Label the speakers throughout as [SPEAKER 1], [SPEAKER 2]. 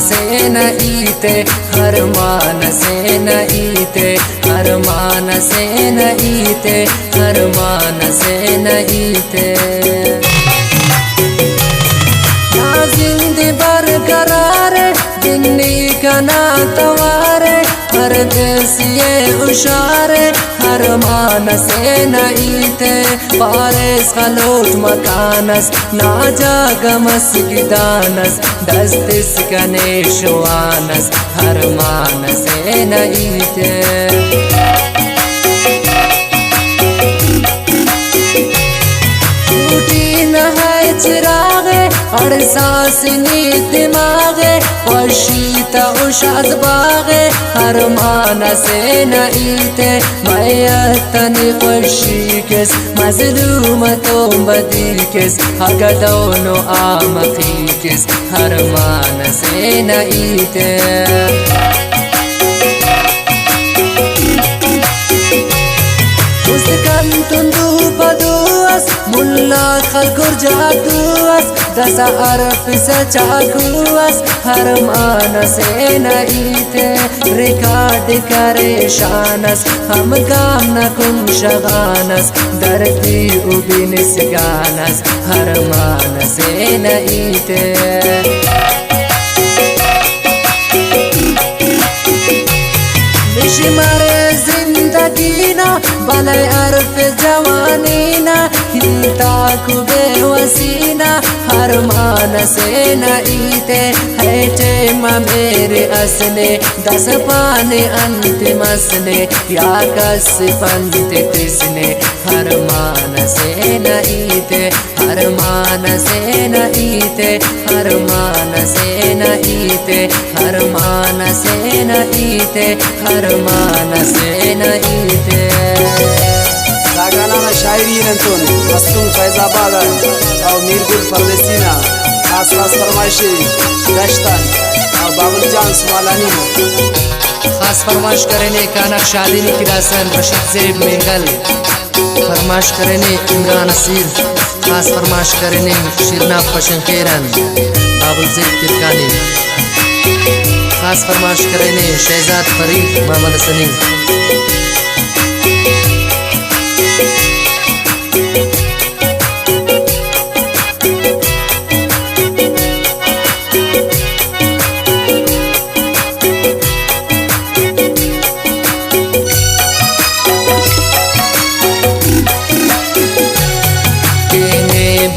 [SPEAKER 1] से न ईते हरमान से न ईते हरमान से न ईते हरमान से न ईते ना जिंदगी बरकरार दिन्नी का ना तवारे परदेसिये उशारे हरमान से न ईते पारेस खलोट मकानस ना जागमस गिदानस दस्तिस गणेशवानस हरमान से न ईते चिरागे अड़सास नीत मागे वशीता उशाद बागे हरमान से न ईते मैतन खुशी किस मजलूम तो बदी किस हग दोनों आमखी किस हरमान से न ईते उसकन तुंदू बदुअस मुल्ला खलकुर जादुअस दसा अरफ सचाकुअस हरमान से न ईते रिकॉर्ड करे शानस हम गाम न कुन शगानस दरती उबिनिस गानस हरमान से न ईते मिशमारे जिंदगीना बलय अरफ जवानीना हिलता कुबे वसीना हरमान से न ईते हैटे मेरे असने दस पाने अंतिम असने या कस पंत तिसने हरमान से न ईते हरमान से न ईते हरमान से न ईते हरमान से न ईते हरमान से न ईते
[SPEAKER 2] गाना शायरी नंतुन मस्तूम फैजाबाद और मीरपुर परदेसीना खास खास फरमाइशी गश्तन और बाबुल जान सुमालानी
[SPEAKER 1] खास फरमाइश करने काना शादी की रासन रशीद ज़ेब मेंगल फरमाइश करने इमरान असीर खास फरमाइश करने शिरना पशंकेरन बाबुल ज़ेब तिरकानी खास फरमाइश करने शहजाद फरीद मोहम्मद सनी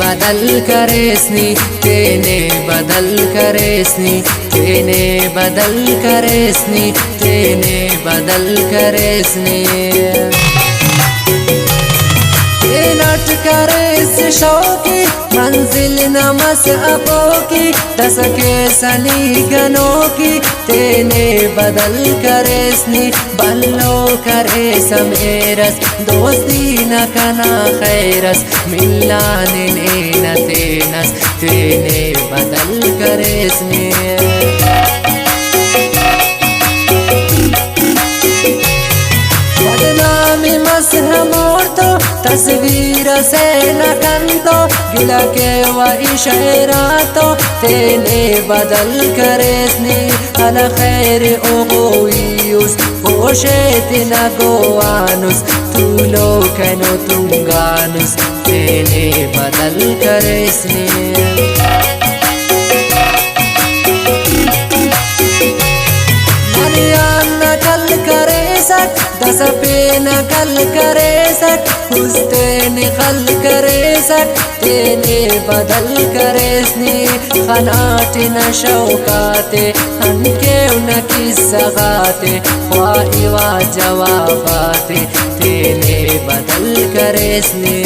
[SPEAKER 1] बदल करेस्नी तेने बदल करेस्नी तेने बदल करेस्नी तेने बदल करेस्नी नट करेस शौकी मंजिल नमस अपो की दसके सनी गनों की तेने बदल करेस्नी बल्लो करे समेरस दोस्ती न कना खैरस मिलाने न तेनस तेने बदल करेस्नी बदनामी मसह मोर तो तस्वीर से न कंतो गिला के व इशारा तो तेने बदल करेस्नी अल खैर ओगोयुस पोशेत न गोवानुस तू लो कनो तुंगानुस तेने बदल करेस्नी नकल करे सक दस पे नकल करे सक खुस्ते निकल करे सक तेने बदल करेस्नी खनाट न शौकाते हनके न किस्साते ख्वाहिवा जवाबाते तेने बदल करेस्नी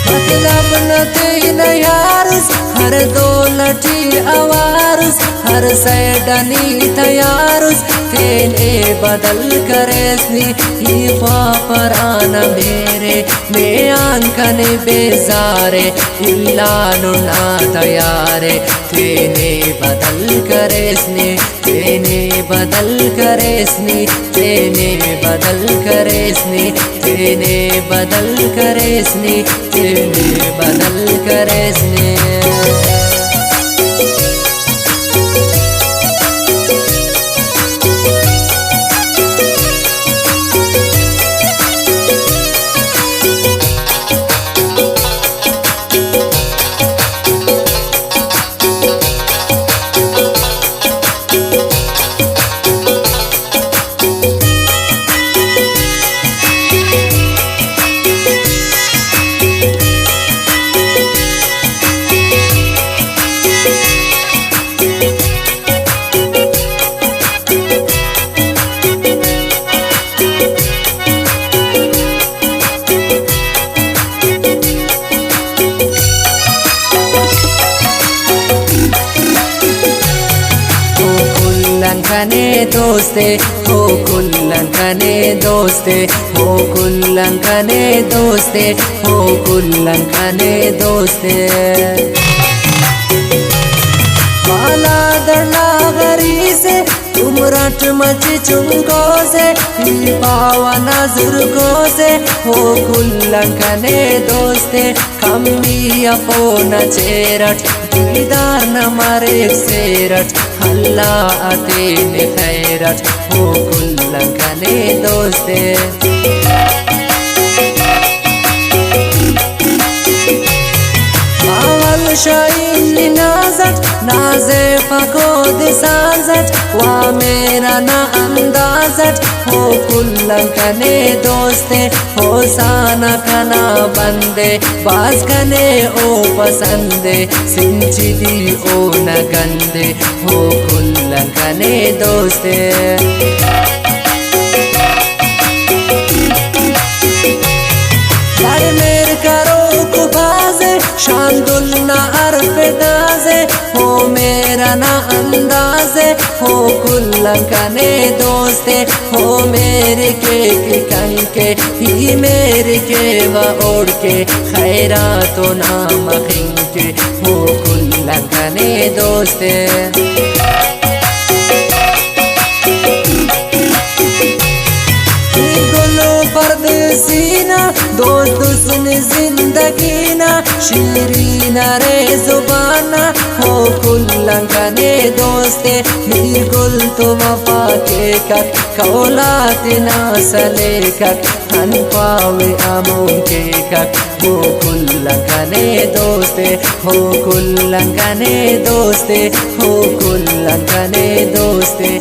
[SPEAKER 1] मतलब न तेन यारुस हर दौलती अवारुस यारुस हर सैडनी तयारुस तेने बदल करेसनी ही पापराना मेरे मैं आंकने बेजारे इल्ला नुना तयारे तेने बदल करेसनी तेने बदल करेसनी तेने बदल करेसनी तेने बदल करेसनी तेने बदल करेसनी कने दोस्ते हो कुल्लंकने दोस्ते हो कुल्लंकने दोस्ते हो कुल्लंकने दोस्ते माला दरना गरी से तुम रट मच चुंको से पावना जुर्गो से हो कुल्लंकने दोस्ते कमी अपो न चेरट दीदार न मारे सेरट हल्ला आते ने खैरट हो कुल्लंकने दोस्ते बावल शाइन नाजत नाजे फको दिसाजत वा मेरा ना अंदाजत हो कुल्लंकने दोस्ते हो साना कना बंदे बाज कने ओ पसंदे सिंची दी ओ न गंदे हो कुल्लंकने दोस्ते यार मेर करो कुबाजे शांदुल ना अरफे दाजे हो मेरा ना अंदाजे हो कुल्लंकने दोस्ते हो मेरे के कंके ही मेरे के व ओढ़ के खैरा तो नाम खिंके हो कुल्लंकने दोस्ते परदेसीना दोस्त सुन जिंदगी ना शीरीना रे जुबाना हो कुल्लंकने दोस्ते बिल्कुल तो वफा के कक कौलात ना सले कक हन पावे आमों के कक हो कुल्लंकने दोस्ते हो कुल्लंकने दोस्ते हो कुल्लंकने दोस्ते